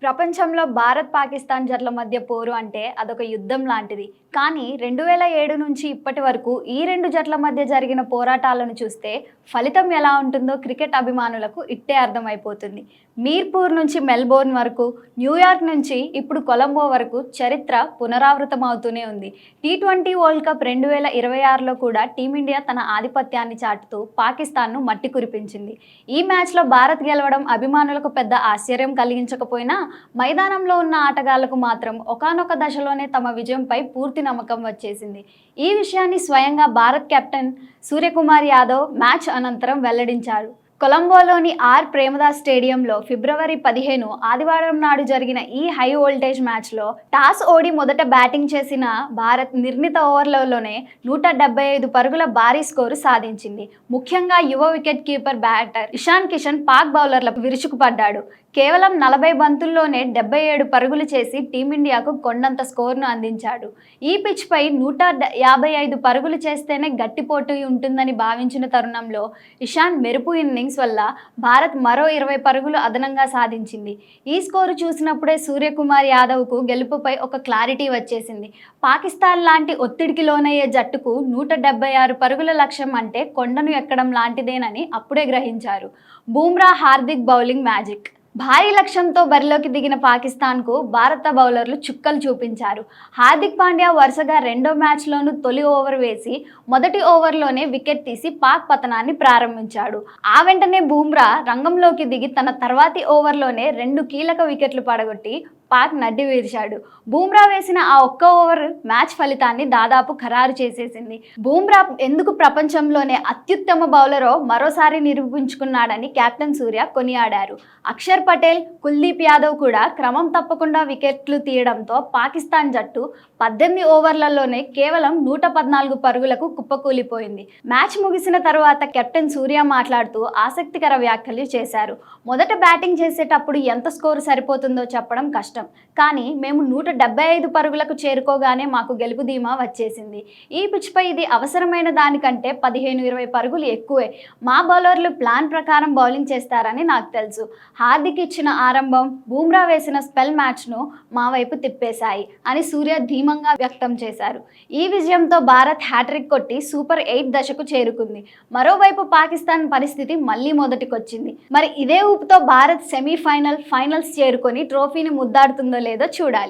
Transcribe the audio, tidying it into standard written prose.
ప్రపంచంలో భారత్ పాకిస్తాన్ జట్ల మధ్య పోరు అంటే అదొక యుద్ధం లాంటిది. కానీ 2007 నుంచి ఇప్పటి వరకు ఈ రెండు జట్ల మధ్య జరిగిన పోరాటాలను చూస్తే ఫలితం ఎలా ఉంటుందో క్రికెట్ అభిమానులకు ఇట్టే అర్థమైపోతుంది. మీర్పూర్ నుంచి మెల్బోర్న్ వరకు, న్యూయార్క్ నుంచి ఇప్పుడు కొలంబో వరకు చరిత్ర పునరావృతం అవుతూనే ఉంది. టీ20 వరల్డ్ కప్ 2026లో కూడా టీమిండియా తన ఆధిపత్యాన్ని చాటుతూ పాకిస్తాన్ను మట్టి కురిపించింది. ఈ మ్యాచ్లో భారత్ గెలవడం అభిమానులకు పెద్ద ఆశ్చర్యం కలిగించకపోయినా మైదానంలో ఉన్న ఆటగాళ్లకు మాత్రం ఒకానొక దశలోనే తమ విజయంపై పూర్తి నమ్మకం వచ్చేసింది. ఈ విషయాన్ని స్వయంగా భారత్ కెప్టెన్ సూర్యకుమార్ యాదవ్ మ్యాచ్ అనంతరం వెల్లడించారు. కొలంబోలోని ఆర్ ప్రేమదాస్ స్టేడియంలో ఫిబ్రవరి 15 ఆదివారం నాడు జరిగిన ఈ హై వోల్టేజ్ మ్యాచ్లో టాస్ ఓడి మొదట బ్యాటింగ్ చేసిన భారత్ నిర్ణీత ఓవర్లలోనే 175 పరుగుల భారీ స్కోరు సాధించింది. ముఖ్యంగా యువ wicket keeper batter Ishan Kishan Pak బౌలర్లకు విరుచుకుపడ్డాడు. కేవలం 40 బంతుల్లోనే 77 పరుగులు చేసి టీమిండియాకు కొండంత స్కోర్ను అందించాడు. ఈ పిచ్పై 155 పరుగులు చేస్తేనే గట్టిపోటీ ఉంటుందని భావించిన తరుణంలో ఇషాన్ మెరుపు ఇన్నింగ్స్ వల్ల భారత్ మరో 20 పరుగులు అదనంగా సాధించింది. ఈ స్కోరు చూసినప్పుడే సూర్యకుమార్ యాదవ్కు గెలుపుపై ఒక క్లారిటీ వచ్చేసింది. పాకిస్తాన్ లాంటి ఒత్తిడికి లోనయ్యే జట్టుకు 176 పరుగుల లక్ష్యం అంటే కొండను ఎక్కడం లాంటిదేనని అప్పుడే గ్రహించారు. Bumrah Hardik bowling magic. భారీ లక్ష్యంతో బరిలోకి దిగిన పాకిస్తాన్కు భారత బౌలర్లు చుక్కలు చూపించారు. హార్దిక్ పాండ్యా వరుసగా రెండో మ్యాచ్లోనూ తొలి ఓవర్ వేసి మొదటి ఓవర్లోనే వికెట్ తీసి పాక్ పతనాన్ని ప్రారంభించాడు. ఆ వెంటనే బూమ్రా రంగంలోకి దిగి తన తర్వాతి ఓవర్లోనే 2 కీలక వికెట్లు పడగొట్టి పాక్ నడ్డి విరిచాడు. బూమ్రా వేసిన ఆ ఒక్క ఓవర్ మ్యాచ్ ఫలితాన్ని దాదాపు ఖరారు చేసేసింది. బూమ్రా ఎందుకు ప్రపంచంలోనే అత్యుత్తమ బౌలరో మరోసారి నిరూపించుకున్నాడని కెప్టెన్ సూర్య కొనియాడారు. అక్షర్ పటేల్, కుల్దీప్ యాదవ్ కూడా క్రమం తప్పకుండా వికెట్లు తీయడంతో పాకిస్తాన్ జట్టు 18 ఓవర్లలోనే కేవలం 114 పరుగులకు కుప్పకూలిపోయింది. మ్యాచ్ ముగిసిన తర్వాత కెప్టెన్ సూర్య మాట్లాడుతూ ఆసక్తికర వ్యాఖ్యలు చేశారు. మొదట బ్యాటింగ్ చేసేటప్పుడు ఎంత స్కోరు సరిపోతుందో చెప్పడం కష్టం, కానీ మేము 175 పరుగులకు చేరుకోగానే మాకు గెలుపు ధీమా వచ్చేసింది. ఈ పిచ్పై ఇది అవసరమైన దానికంటే 15-20 పరుగులు ఎక్కువే. మా బౌలర్లు ప్లాన్ ప్రకారం బౌలింగ్ చేస్తారని నాకు తెలుసు. హార్దిక్ ఇచ్చిన ఆరంభం, బూమ్రా వేసిన స్పెల్ మ్యాచ్ను మా వైపు తిప్పేశాయి అని సూర్య ధీమంగా వ్యక్తం చేశారు. ఈ విజయంతో భారత్ హ్యాట్రిక్ కొట్టి సూపర్ 8 దశకు చేరుకుంది. మరోవైపు పాకిస్తాన్ పరిస్థితి మళ్లీ మొదటికొచ్చింది. మరి ఇదే ఊపుతో భారత్ ఫైనల్స్ చేరుకొని ట్రోఫీని ముద్దాడుతుందో లేదో చూడాలి.